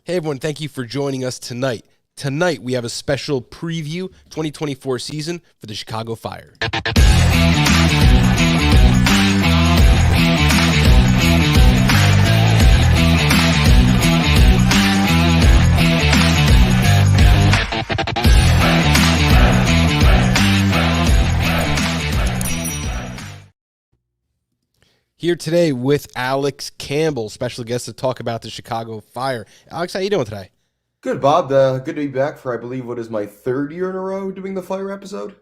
Hey everyone, thank you for joining us tonight. Tonight we have a special preview 2024 season for the CHGO Fire. Here today with Alex Campbell, special guest to talk about the CHGO Fire. Alex, how you doing today? Good, Bob. Good to be back for, I believe, what is my third year in a row doing the Fire episode?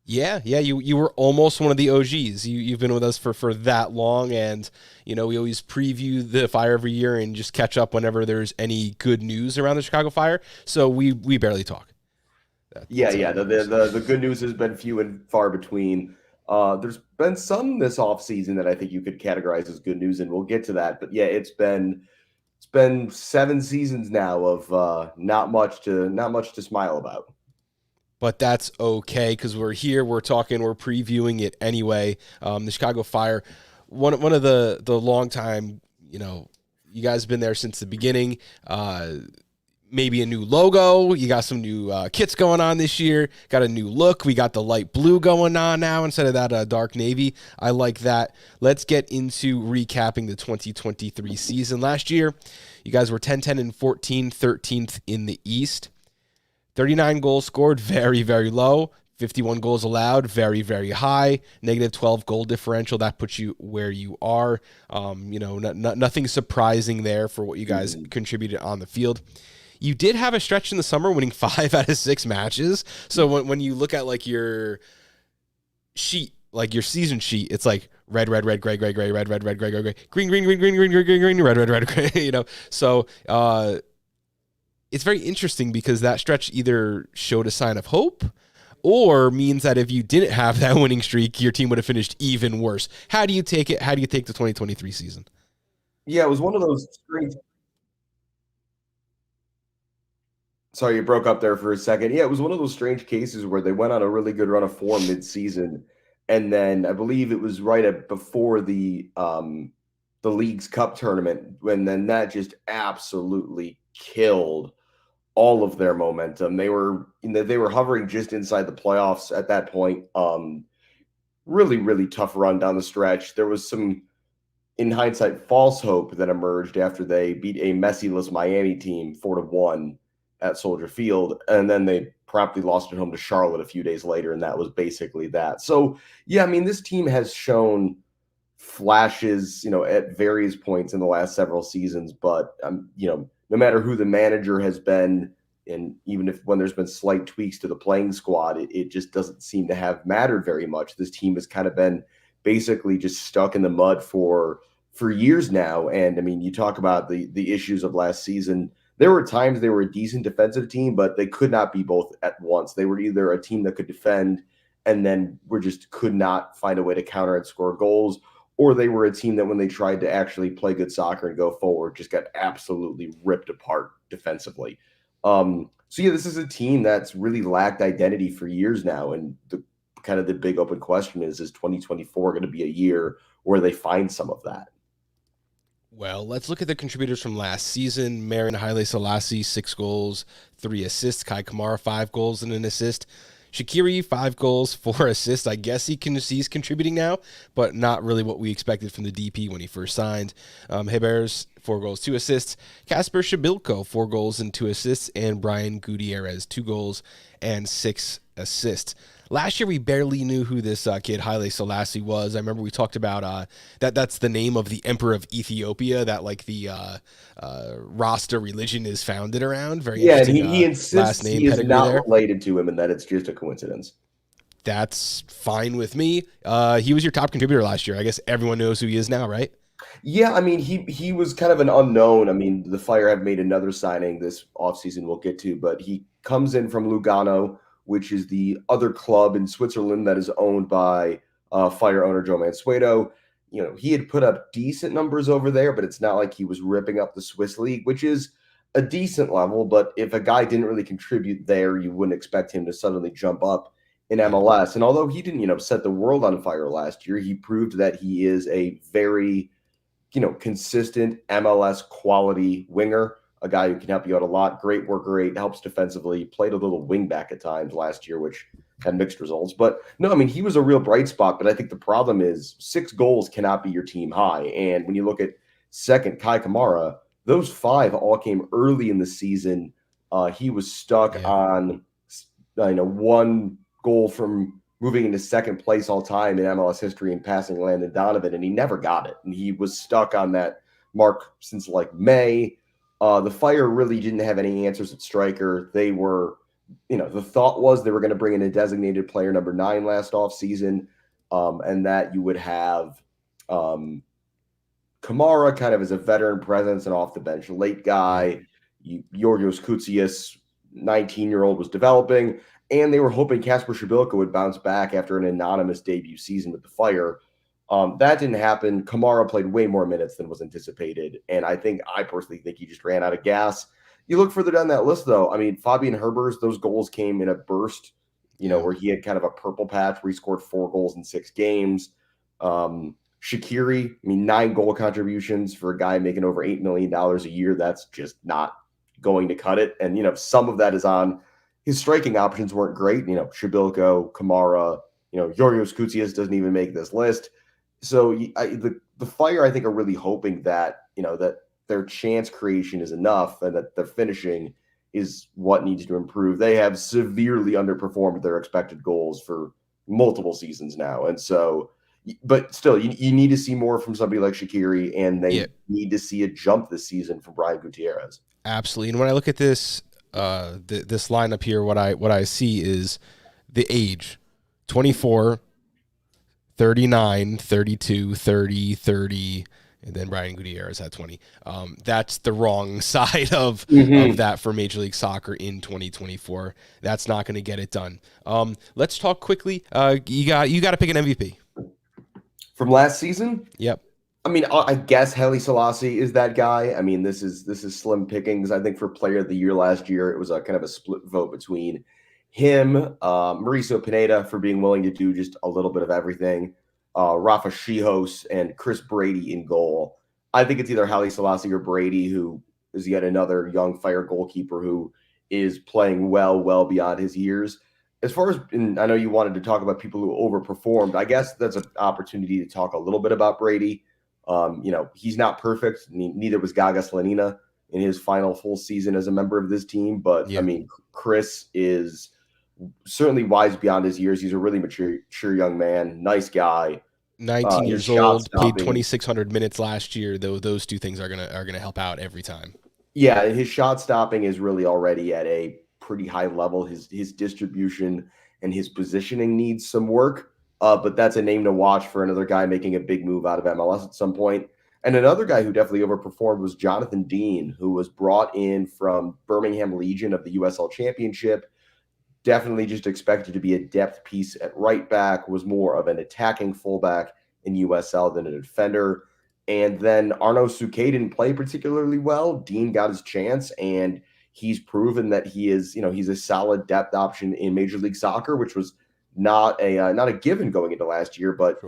Yeah, you were almost one of the OGs. You've been with us for that long, and we always preview the Fire every year and just catch up whenever there's any good news around the CHGO Fire. So we barely talk. Yeah, That's how yeah. it The, works. the the the good news has been few and far between. There's been some this off season that I think you could categorize as good news, and we'll get to that. But yeah, it's been 7 seasons now of not much to smile about. But that's okay because we're here, we're talking, we're previewing it anyway. The CHGO Fire, one of the long time, you guys have been there since the beginning. Maybe a new logo. You got some new kits going on this year. Got a new look. We got the light blue going on now instead of that dark navy. I like that. Let's get into recapping the 2023 season. Last year, you guys were 10-10 and 14, 13th in the East. 39 goals scored, very, very low. 51 goals allowed, very, very high. Negative 12 goal differential, that puts you where you are. Nothing surprising there for what you guys contributed on the field. You did have a stretch in the summer winning 5 out of 6 matches. So when you look at like your sheet, like your season sheet, it's like red, red, red, gray, gray, gray, red, red, red, gray, gray, gray, green, green, green, green, green, green, green, green, red, red, red, gray. So it's very interesting because that stretch either showed a sign of hope or means that if you didn't have that winning streak, your team would have finished even worse. How do you take it? How do you take the 2023 season? Yeah, it was one of those strange. Sorry, you broke up there for a second. Yeah, it was one of those strange cases where they went on a really good run of form mid-season, and then I believe it was before the League's Cup tournament when then that just absolutely killed all of their momentum. They were hovering just inside the playoffs at that point. Really, really tough run down the stretch. There was some, in hindsight, false hope that emerged after they beat a Messi-less Miami team 4-1 at Soldier Field, and then they promptly lost at home to Charlotte a few days later, and that was basically that. So, yeah, I mean, this team has shown flashes, at various points in the last several seasons, but no matter who the manager has been, and even if when there's been slight tweaks to the playing squad, it just doesn't seem to have mattered very much. This team has kind of been basically just stuck in the mud for years now. And I mean, you talk about the issues of last season. There were times they were a decent defensive team, but they could not be both at once. They were either a team that could defend and then could not find a way to counter and score goals, or they were a team that when they tried to actually play good soccer and go forward, just got absolutely ripped apart defensively. So yeah, this is a team that's really lacked identity for years now, and the big open question is 2024 going to be a year where they find some of that? Well, let's look at the contributors from last season. Marion Haile Selassie, 6 goals, 3 assists. Kai Kamara, 5 goals and an assist. Shaqiri, 5 goals, 4 assists. I guess he's contributing now, but not really what we expected from the DP when he first signed. Hebers, 4 goals, 2 assists. Kasper Shabilko, 4 goals and 2 assists. And Brian Gutierrez, 2 goals and 6 assists. Last year, we barely knew who this kid, Haile Selassie, was. I remember we talked about that's the name of the Emperor of Ethiopia, that like the Rasta religion is founded around. Very Yeah, and interesting he last insists name he is pedigree not there. related to him and that it's just a coincidence. That's fine with me. He was your top contributor last year. I guess everyone knows who he is now, right? Yeah, I mean, he was kind of an unknown. I mean, the Fire have made another signing this offseason we'll get to, but he comes in from Lugano, which is the other club in Switzerland that is owned by Fire owner Joe Mansueto. He had put up decent numbers over there, but it's not like he was ripping up the Swiss league, which is a decent level. But if a guy didn't really contribute there, you wouldn't expect him to suddenly jump up in Yeah. MLS. And although he didn't, set the world on fire last year, he proved that he is a very consistent MLS quality winger. a guy who can help you out a lot. Great worker rate, helps defensively, played a little wing back at times last year, which had mixed results. But no, I mean, he was a real bright spot. But I think the problem is 6 goals cannot be your team high. And when you look at second, Kai Kamara, those 5 all came early in the season. He was stuck on 1 goal from moving into second place all time in MLS history and passing Landon Donovan, and he never got it. And he was stuck on that mark since like May. The Fire really didn't have any answers at striker. They were, the thought was they were going to bring in a designated player number 9 last offseason, and that you would have Kamara kind of as a veteran presence and off the bench late guy. Georgios Koutsias, 19-year-old, was developing. And they were hoping Kasper Šibilka would bounce back after an anonymous debut season with the Fire. That didn't happen. Kamara played way more minutes than was anticipated. And I personally think he just ran out of gas. You look further down that list, though. I mean, Fabian Herbers, those goals came in a burst, where he had kind of a purple patch where he scored 4 goals in 6 games. Shaqiri, 9 goal contributions for a guy making over $8 million a year. That's just not going to cut it. And, some of that is on his striking options weren't great. Šibilka, Kamara, Georgios Koutsias doesn't even make this list. So the Fire, I think, are really hoping that, that their chance creation is enough and that their finishing is what needs to improve. They have severely underperformed their expected goals for multiple seasons now. And so, but still, you need to see more from somebody like Shaqiri, and they need to see a jump this season from Brian Gutierrez. Absolutely. And when I look at this, this lineup here, what I see is the age: 24, 39, 32, 30, 30, and then Brian Gutierrez had 20. That's the wrong side of that for Major League Soccer in 2024. That's not going to get it done. Let's talk quickly. You got to pick an MVP from last season. Yep. I mean, I guess Haile Selassie is that guy. I mean, this is slim pickings. I think for Player of the Year last year, it was a kind of a split vote between him, Mauricio Pineda for being willing to do just a little bit of everything, Rafa Schihos, and Chris Brady in goal. I think it's either Haile Selassie or Brady, who is yet another young Fire goalkeeper who is playing well beyond his years. As far as, and I know you wanted to talk about people who overperformed, I guess that's an opportunity to talk a little bit about Brady. He's not perfect. Neither was Gaga Slanina in his final full season as a member of this team. But, I mean, Chris is certainly wise beyond his years. He's a really mature young man, nice guy. 19 years old, played 2,600 minutes last year. Though those two things are gonna help out every time. Yeah, his shot stopping is really already at a pretty high level. His distribution and his positioning needs some work. But that's a name to watch for another guy making a big move out of MLS at some point. And another guy who definitely overperformed was Jonathan Dean, who was brought in from Birmingham Legion of the USL Championship. Definitely just expected to be a depth piece at right back, was more of an attacking fullback in USL than a defender. And then Arnaud Souquet didn't play particularly well. Dean got his chance, and he's proven that he is, he's a solid depth option in Major League Soccer, which was not a given going into last year, but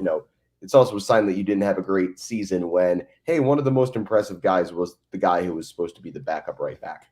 it's also a sign that you didn't have a great season when, hey, one of the most impressive guys was the guy who was supposed to be the backup right back.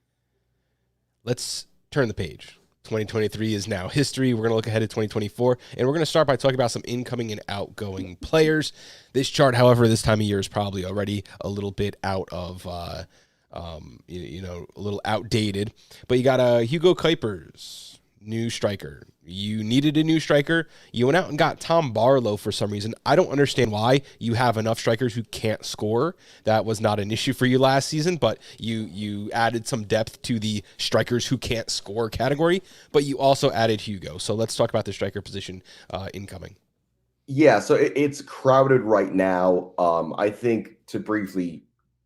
Let's turn the page. 2023 is now history. We're going to look ahead at 2024, and we're going to start by talking about some incoming and outgoing players. This chart, however, this time of year is probably already a little bit out of, a little outdated. But you got Hugo Kuipers, new striker. You needed a new striker. You went out and got Tom Barlow for some reason. I don't understand why. You have enough strikers who can't score. That was not an issue for you last season, but you added some depth to the strikers who can't score category, but you also added Hugo. So let's talk about the striker position incoming. Yeah, so it's crowded right now. I think to briefly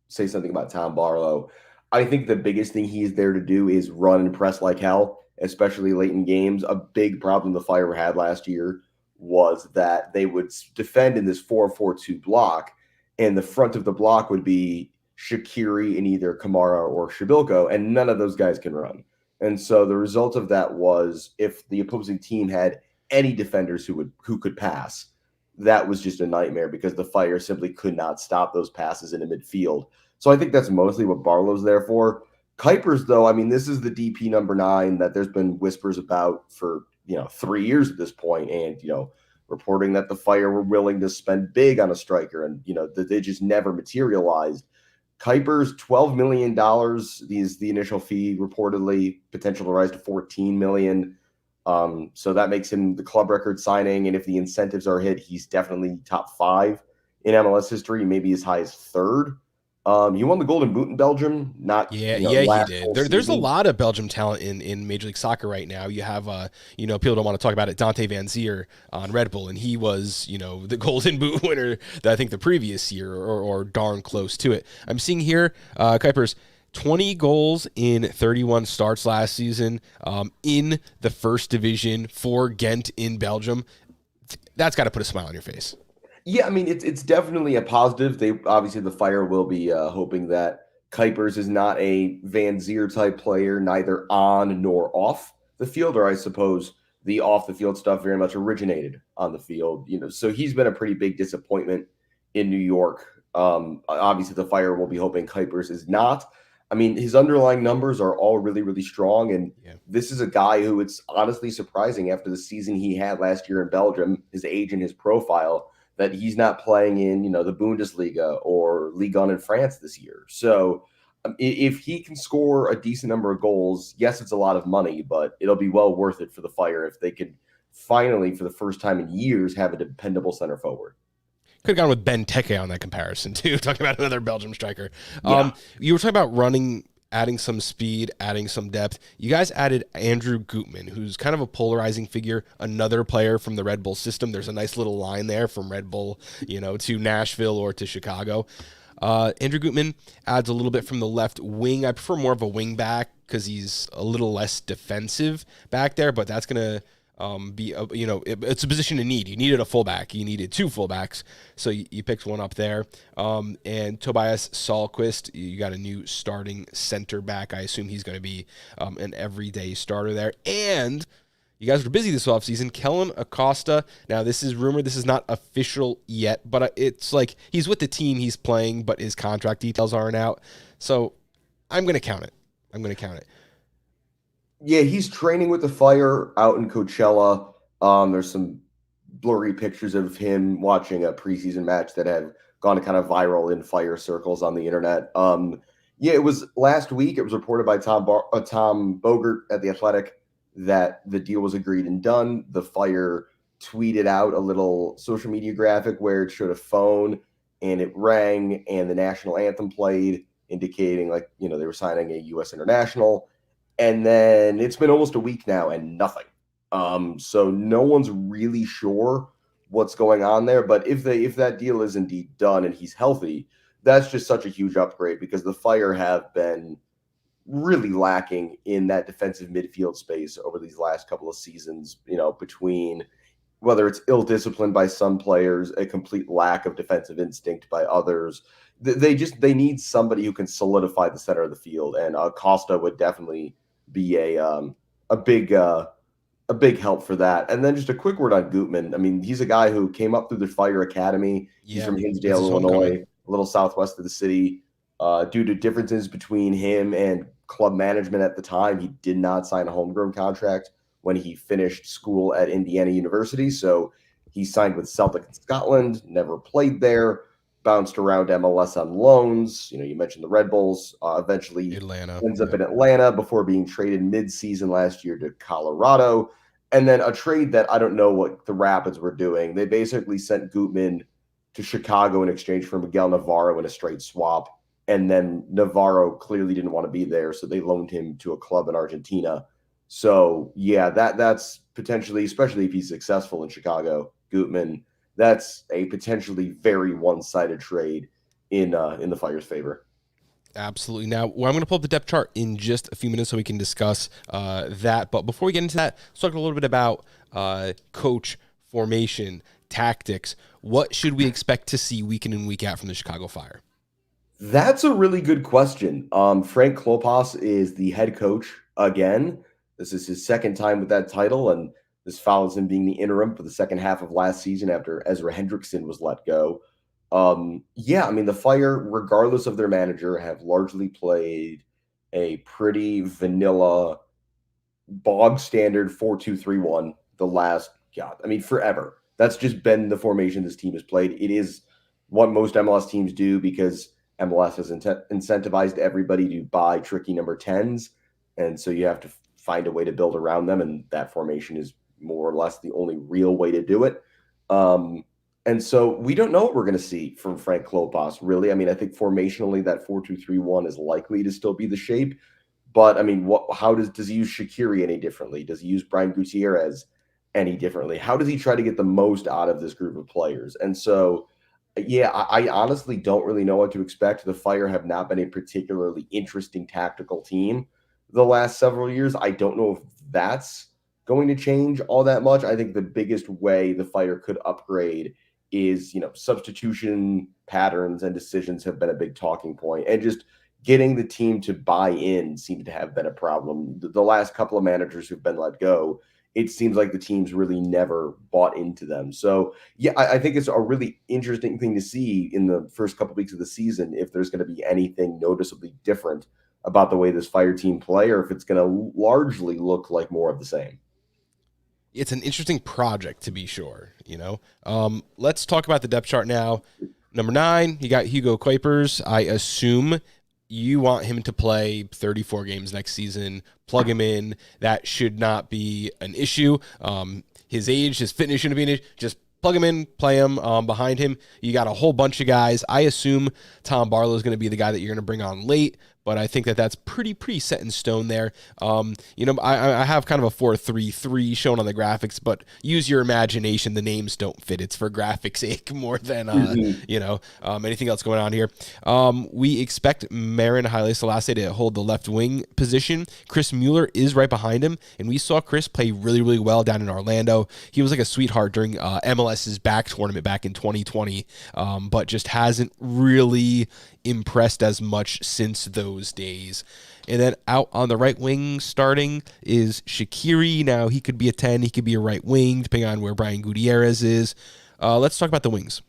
say something about Tom Barlow, I think the biggest thing he's there to do is run and press like hell, especially late in games. A big problem the Fire had last year was that they would defend in this 4-4-2 block, and the front of the block would be Shaqiri and either Kamara or Šibilka, and none of those guys can run. And so the result of that was if the opposing team had any defenders who could pass, that was just a nightmare because the Fire simply could not stop those passes in the midfield. So I think that's mostly what Barlow's there for. Kuipers, though, I mean, this is the DP number 9 that there's been whispers about for 3 years at this point, and reporting that the Fire were willing to spend big on a striker, and that they just never materialized. Kuipers, $12 million is the initial fee, reportedly potential to rise to $14 million. So that makes him the club record signing, and if the incentives are hit, he's definitely top 5 in MLS history, maybe as high as 3rd. He won the Golden Boot in Belgium, not Yeah, he last did. full There's a season. lot of Belgium talent in Major League Soccer right now. You have, people don't want to talk about it, Dante Van Zier on Red Bull, and he was, the Golden Boot winner, I think, the previous year or darn close to it. I'm seeing here, Kuipers, 20 goals in 31 starts last season in the first division for Ghent in Belgium. That's got to put a smile on your face. Yeah, I mean, it's definitely a positive. They obviously, the Fire will be hoping that Kuipers is not a Van Zier type player, neither on nor off the field, or I suppose the off the field stuff very much originated on the field. So he's been a pretty big disappointment in New York. Obviously, the Fire will be hoping Kuipers is not. I mean, his underlying numbers are all really, really strong, and this is a guy who it's honestly surprising after the season he had last year in Belgium, his age and his profile, that he's not playing in, the Bundesliga or Ligue 1 in France this year. So if he can score a decent number of goals, yes, it's a lot of money, but it'll be well worth it for the Fire if they could finally, for the first time in years, have a dependable center forward. Could have gone with Ben Teke on that comparison, too, talking about another Belgium striker. Yeah. You were talking about running, adding some speed, adding some depth. You guys added Andrew Gutman, who's kind of a polarizing figure, another player from the Red Bull system. There's a nice little line there from Red Bull, to Nashville or to Chicago. Andrew Gutman adds a little bit from the left wing. I prefer more of a wing back because he's a little less defensive back there, but that's going to it's a position in need. You needed a fullback. You needed 2 fullbacks. So you picked one up there. And Tobias Sahlquist, you got a new starting center back. I assume he's going to be an everyday starter there. And you guys were busy this offseason. Kellen Acosta. Now, this is rumored. This is not official yet, but it's like he's with the team he's playing, but his contract details aren't out. So I'm going to count it. Yeah, he's training with the Fire out in Coachella. There's some blurry pictures of him watching a preseason match that have gone kind of viral in Fire circles on the internet. Yeah, it was last week. It was reported by Tom Bogert at The Athletic that the deal was agreed and done. The Fire tweeted out a little social media graphic where it showed a phone and it rang and the national anthem played, indicating they were signing a U.S. international. And then it's been almost a week now and nothing. So no one's really sure what's going on there. But if that deal is indeed done and he's healthy, that's just such a huge upgrade because the Fire have been really lacking in that defensive midfield space over these last couple of seasons, between whether it's ill-discipline by some players, a complete lack of defensive instinct by others. They need somebody who can solidify the center of the field, and Costa would definitely be a big help for that. And then just a quick word on Gutman. I mean, he's a guy who came up through the Fire Academy. He's from Hinsdale, Illinois, a little southwest of the city. Due to differences between him and club management at the time, he did not sign a homegrown contract when he finished school at Indiana University. So he signed with Celtic in Scotland, never played there, bounced around MLS on loans. You mentioned the Red Bulls, eventually Atlanta. Ends up in Atlanta before being traded mid-season last year to Colorado. And then a trade that I don't know what the Rapids were doing. They basically sent Gutman to Chicago in exchange for Miguel Navarro in a straight swap. And then Navarro clearly didn't want to be there, so they loaned him to a club in Argentina. So, yeah, that's potentially, especially if he's successful in Chicago, Gutman, that's a potentially very one-sided trade in the Fire's favor. Absolutely. Now, I'm going to pull up the depth chart in just a few minutes so we can discuss that. But before we get into that, let's talk a little bit about coach, formation, tactics. What should we expect to see week in and week out from the Chicago Fire? That's a really good question. Frank Klopas is the head coach again. This is his second time with that title, and this follows him being the interim for the second half of last season after Ezra Hendrickson was let go. Yeah, I mean, the Fire, regardless of their manager, have largely played a pretty vanilla, bog standard 4-2-3-1 the last, God, I mean, forever. That's just been the formation this team has played. It is what most MLS teams do because MLS has incentivized everybody to buy tricky number 10s. And so you have to find a way to build around them. And that formation is more or less the only real way to do it. And so we don't know what we're going to see from Frank Klopas, really. I mean, I think formationally that 4-2-3-1 is likely to still be the shape. But I mean, how does he use Shaqiri any differently? Does he use Brian Gutierrez any differently? How does he try to get the most out of this group of players? And so, yeah, I honestly don't really know what to expect. The Fire have not been a particularly interesting tactical team the last several years. I don't know if that's going to change all that much. I think the biggest way the Fire could upgrade is, substitution patterns and decisions have been a big talking point, and just getting the team to buy in seemed to have been a problem. The last couple of managers who've been let go, it seems like the team's really never bought into them. So, yeah, I think it's a really interesting thing to see in the first couple of weeks of the season if there's going to be anything noticeably different about the way this Fire team play, or if it's going to largely look like more of the same. It's an interesting project, to be sure. Let's talk about the depth chart now. Number 9, you got Hugo Kuipers. I assume you want him to play 34 games next season. Plug him in. That should not be an issue. His age, his fitness shouldn't be an issue. Just plug him in, play him. Behind him, you got a whole bunch of guys. I assume Tom Barlow is going to be the guy that you're going to bring on late, but I think that's pretty set in stone there. I have kind of a 4-3-3 shown on the graphics, but use your imagination. The names don't fit. It's for graphics' sake more than anything else going on here. We expect Marin Haile Selassie to hold the left wing position. Chris Mueller is right behind him, and we saw Chris play really, really well down in Orlando. He was like a sweetheart during MLS's back tournament back in 2020, but just hasn't really impressed as much since those days. And then out on the right wing starting is Shaqiri. Now, he could be a 10, he could be a right wing, depending on where Brian Gutierrez is. Let's talk about the wings.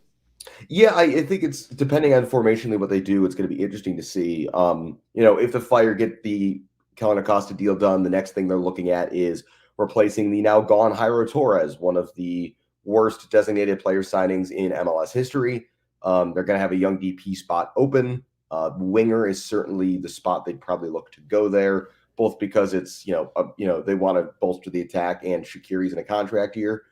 Yeah, I think it's depending on formationally what they do, it's going to be interesting to see. If the Fire get the Kellen Acosta deal done, the next thing they're looking at is replacing the now gone Jairo Torres, one of the worst designated player signings in MLS history. They're going to have a young DP spot open. Winger is certainly the spot they'd probably look to go there, both because it's, they want to bolster the attack and Shaqiri's in a contract year.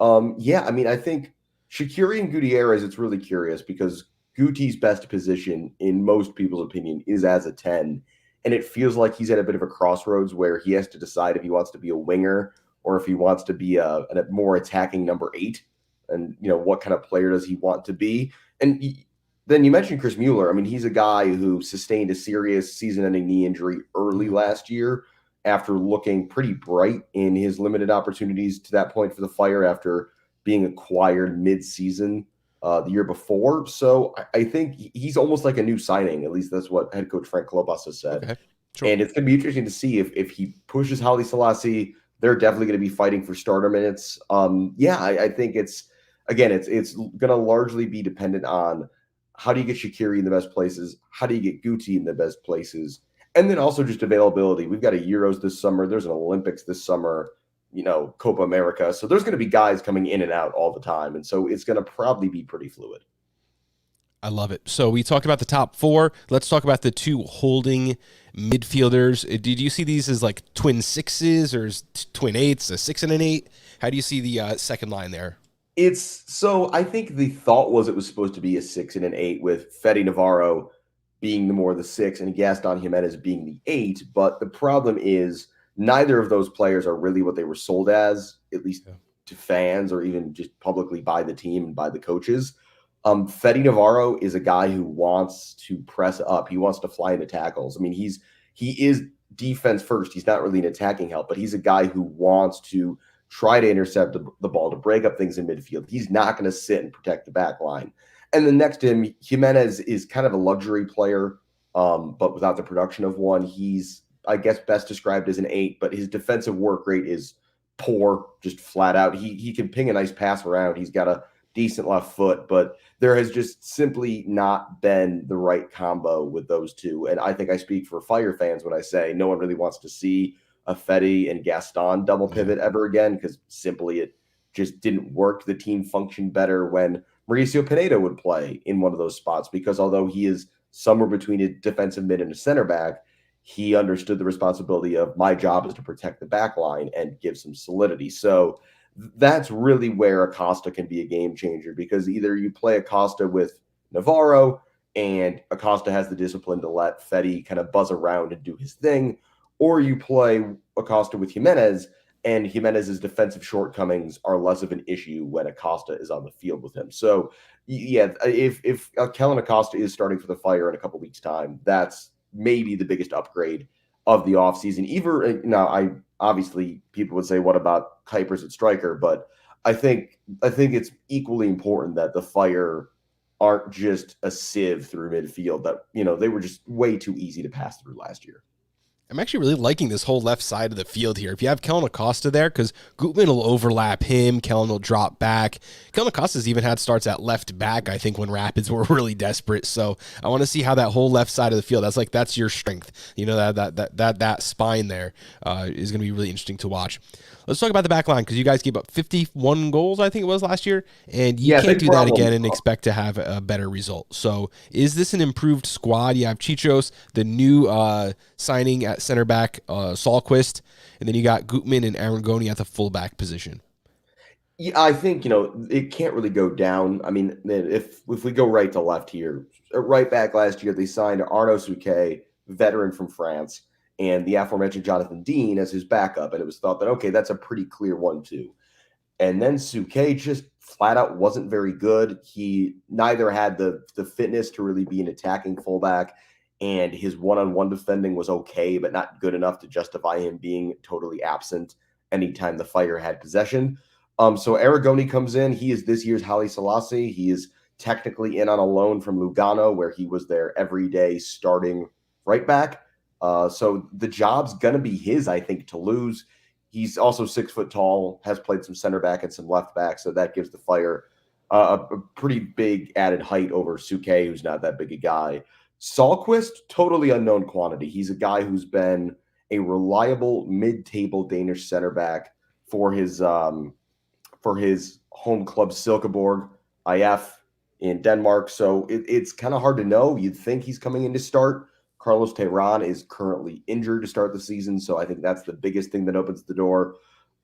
I think Shaqiri and Gutierrez, it's really curious because Guti's best position, in most people's opinion, is as a 10. And it feels like he's at a bit of a crossroads where he has to decide if he wants to be a winger or if he wants to be a more attacking number 8. And, what kind of player does he want to be? And then you mentioned Chris Mueller. I mean, he's a guy who sustained a serious season-ending knee injury early last year after looking pretty bright in his limited opportunities to that point for the Fire after being acquired mid-season the year before. So I think he's almost like a new signing. At least that's what head coach Frank Klopas has said. Okay, sure. And it's going to be interesting to see if he pushes Haile Selassie. They're definitely going to be fighting for starter minutes. I think it's going to largely be dependent on how do you get Shaqiri in the best places? How do you get Guti in the best places? And then also just availability. We've got a Euros this summer. There's an Olympics this summer, Copa America. So there's going to be guys coming in and out all the time. And so it's going to probably be pretty fluid. I love it. So we talked about the top 4. Let's talk about the 2 holding midfielders. Did you see these as like twin 6s or twin 8s, a 6 and an 8? How do you see the second line there? I think the thought was it was supposed to be a 6 and an 8 with Fede Navarro being the 6 and Gaston Jimenez being the 8. But the problem is neither of those players are really what they were sold as, at least to fans or even just publicly by the team and by the coaches. Fede Navarro is a guy who wants to press up. He wants to fly into tackles. I mean, he is defense first. He's not really an attacking help, but he's a guy who wants to try to intercept the ball, to break up things in midfield. He's not going to sit and protect the back line. And then next to him, Jimenez is kind of a luxury player, but without the production of one. He's, I guess, best described as an 8, but his defensive work rate is poor, just flat out. He can ping a nice pass around. He's got a decent left foot, but there has just simply not been the right combo with those two. And I think I speak for Fire fans when I say no one really wants to see a Fetty and Gaston double Yeah. pivot ever again, because simply it just didn't work. The team functioned better when Mauricio Pineda would play in one of those spots, because although he is somewhere between a defensive mid and a center back, he understood the responsibility of my job is to protect the back line and give some solidity. So that's really where Acosta can be a game changer, because either you play Acosta with Navarro and Acosta has the discipline to let Fetty kind of buzz around and do his thing, or you play Acosta with Jimenez and Jimenez's defensive shortcomings are less of an issue when Acosta is on the field with him. So yeah, if Kellen Acosta is starting for the Fire in a couple weeks' time, that's maybe the biggest upgrade of the offseason. Even now, I obviously people would say, what about Kuipers at striker? But I think it's equally important that the Fire aren't just a sieve through midfield. That they were just way too easy to pass through last year. I'm actually really liking this whole left side of the field here. If you have Kellen Acosta there, because Gutman will overlap him, Kellen will drop back. Kellen Acosta's even had starts at left back, I think, when Rapids were really desperate. So I want to see how that whole left side of the field, that's your strength. That spine there is going to be really interesting to watch. Let's talk about the back line, because you guys gave up 51 goals, I think it was, last year, and you can't do that again and expect to have a better result. So is this an improved squad? You have Chichos, the new signing at center back, Sahlquist, and then you got Gutman and Arangoni at the fullback position. Yeah, I think it can't really go down. I mean, if we go right to left here, right back last year they signed Arnaud Souquet, veteran from France, and the aforementioned Jonathan Dean as his backup, and it was thought that okay, that's a pretty clear 1-2. And then Souquet just flat out wasn't very good. He neither had the fitness to really be an attacking fullback, and his one-on-one defending was okay, but not good enough to justify him being totally absent anytime the Fire had possession. So Aragoni comes in. He is this year's Haile Selassie. He is technically in on a loan from Lugano, where he was their everyday starting right back. So the job's going to be his, I think, to lose. He's also 6 foot tall, has played some center back and some left back, so that gives the Fire a pretty big added height over Souquet, who's not that big a guy. Sahlquist, totally unknown quantity. He's a guy who's been a reliable mid-table Danish center back for his home club Silkeborg IF in Denmark. So it's kind of hard to know. You'd think he's coming in to start. Carlos Tehran is currently injured to start the season, so I think that's the biggest thing that opens the door.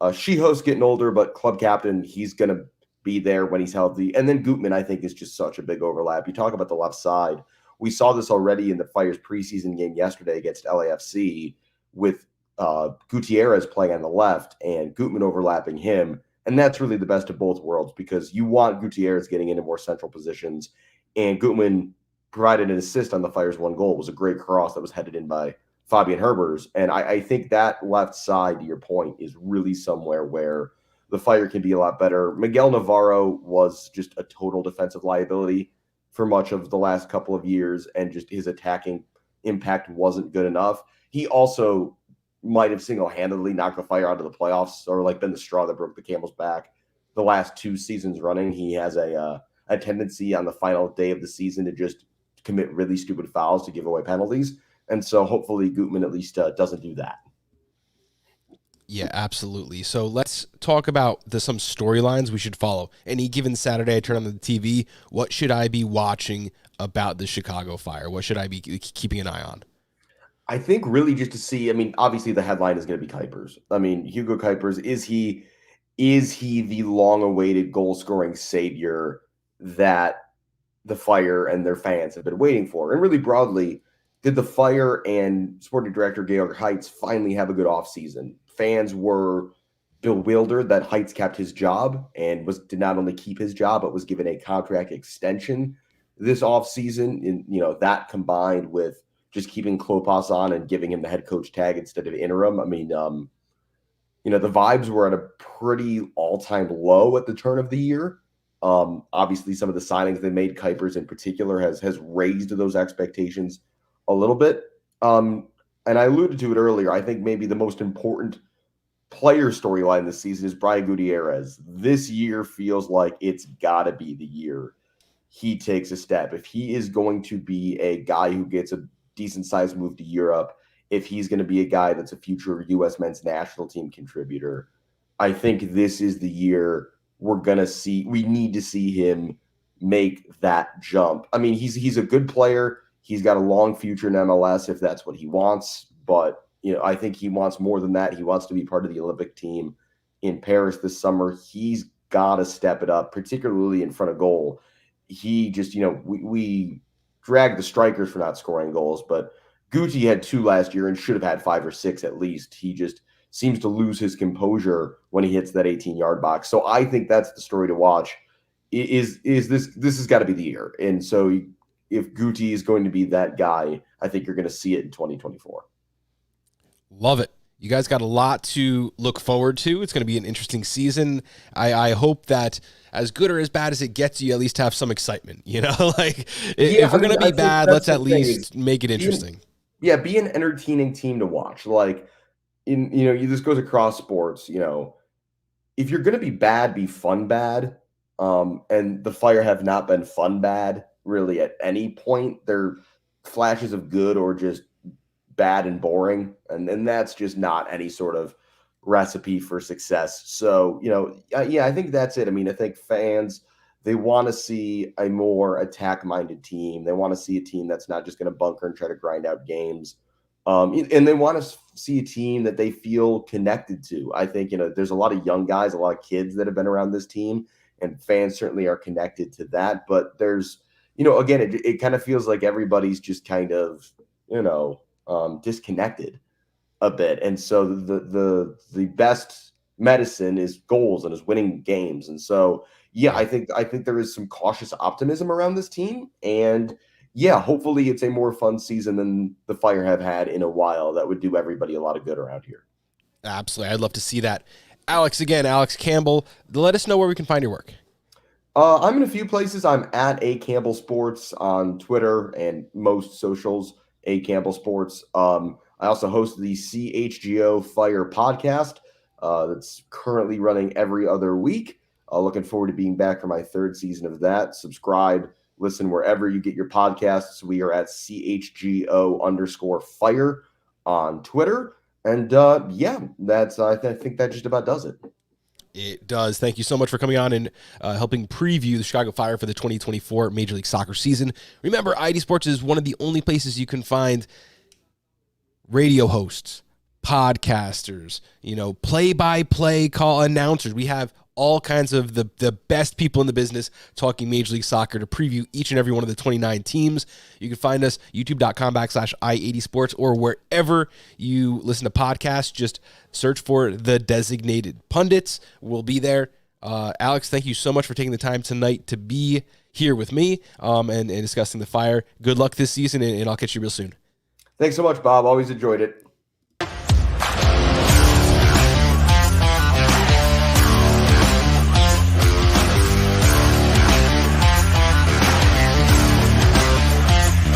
Shihos getting older, but club captain, he's going to be there when he's healthy. And then Gutman, I think, is just such a big overlap. You talk about the left side. We saw this already in the Fire's preseason game yesterday against LAFC with Gutierrez playing on the left and Gutman overlapping him. And that's really the best of both worlds, because you want Gutierrez getting into more central positions. And Gutman provided an assist on the Fire's one goal. It was a great cross that was headed in by Fabian Herbers. And I think that left side, to your point, is really somewhere where the Fire can be a lot better. Miguel Navarro was just a total defensive liability for much of the last couple of years, and just his attacking impact wasn't good enough. He also might have single-handedly knocked the Fire out of the playoffs, or like been the straw that broke the camel's back the last 2 seasons running. He has a tendency on the final day of the season to just commit really stupid fouls to give away penalties. And so hopefully Gutman at least doesn't do that. Yeah, absolutely. So let's talk about some storylines we should follow. Any given Saturday, I turn on the TV. What should I be watching about the Chicago Fire? What should I be keeping an eye on? I think really just to see, I mean, obviously the headline is going to be Kuipers. I mean, Hugo Kuipers, is he the long-awaited goal-scoring savior that the Fire and their fans have been waiting for? And really broadly, did the Fire and sporting director Georg Heitz finally have a good offseason? Fans were bewildered that Heitz kept his job and did not only keep his job, but was given a contract extension this offseason. And, that combined with just keeping Klopas on and giving him the head coach tag instead of interim. I mean, the vibes were at a pretty all-time low at the turn of the year. Obviously, some of the signings they made, Kuipers in particular, has raised those expectations a little bit. And I alluded to it earlier. I think maybe the most important player storyline this season is Brian Gutierrez. This year feels like it's got to be the year he takes a step. If he is going to be a guy who gets a decent sized move to Europe, if he's going to be a guy that's a future U.S. men's national team contributor, I think this is the year we need to see him make that jump. I mean, he's a good player. He's got a long future in MLS if that's what he wants. But, I think he wants more than that. He wants to be part of the Olympic team in Paris this summer. He's got to step it up, particularly in front of goal. He just, we drag the strikers for not scoring goals, but Guti had 2 last year and should have had 5 or 6 at least. He just seems to lose his composure when he hits that 18-yard box. So I think that's the story to watch. This has got to be the year. And so if Guti is going to be that guy, I think you're going to see it in 2024. Love it. You guys got a lot to look forward to. It's going to be an interesting season. I hope that as good or as bad as it gets, you at least have some excitement. If we're going to be bad, let's at least make it interesting. Be an entertaining team to watch. This goes across sports. If you're going to be bad, be fun bad. And the Fire have not been fun bad really at any point. They're flashes of good or just bad and boring, and that's just not any sort of recipe for success. So I think that's it. I mean, I think fans, they want to see a more attack-minded team. They want to see a team that's not just going to bunker and try to grind out games, and they want to see a team that they feel connected to. I think there's a lot of young guys, a lot of kids that have been around this team, and fans certainly are connected to that. But there's again, it kind of feels like everybody's just kind of disconnected a bit. And so the best medicine is goals and is winning games. And so, I think there is some cautious optimism around this team. And hopefully it's a more fun season than the Fire have had in a while. That would do everybody a lot of good around here. Absolutely. I'd love to see that. Alex Campbell, let us know where we can find your work. I'm in a few places. I'm at A Campbell Sports on Twitter and most socials. A Campbell Sports. I also host the CHGO Fire podcast that's currently running every other week. Looking forward to being back for my 3rd season of that. Subscribe, listen wherever you get your podcasts. We are at CHGO_Fire on Twitter. And I think that just about does it. It does. Thank you so much for coming on and helping preview the Chicago Fire for the 2024 Major League Soccer season. Remember, ID Sports is one of the only places you can find radio hosts, podcasters, play-by-play call announcers. We have all kinds of the best people in the business talking Major League Soccer to preview each and every one of the 29 teams. You can find us youtube.com/i80 sports or wherever you listen to podcasts. Just search for the Designated Pundits. We'll be there. Alex, thank you so much for taking the time tonight to be here with me and discussing the Fire. Good luck this season, and I'll catch you real soon. Thanks so much, Bob. Always enjoyed it.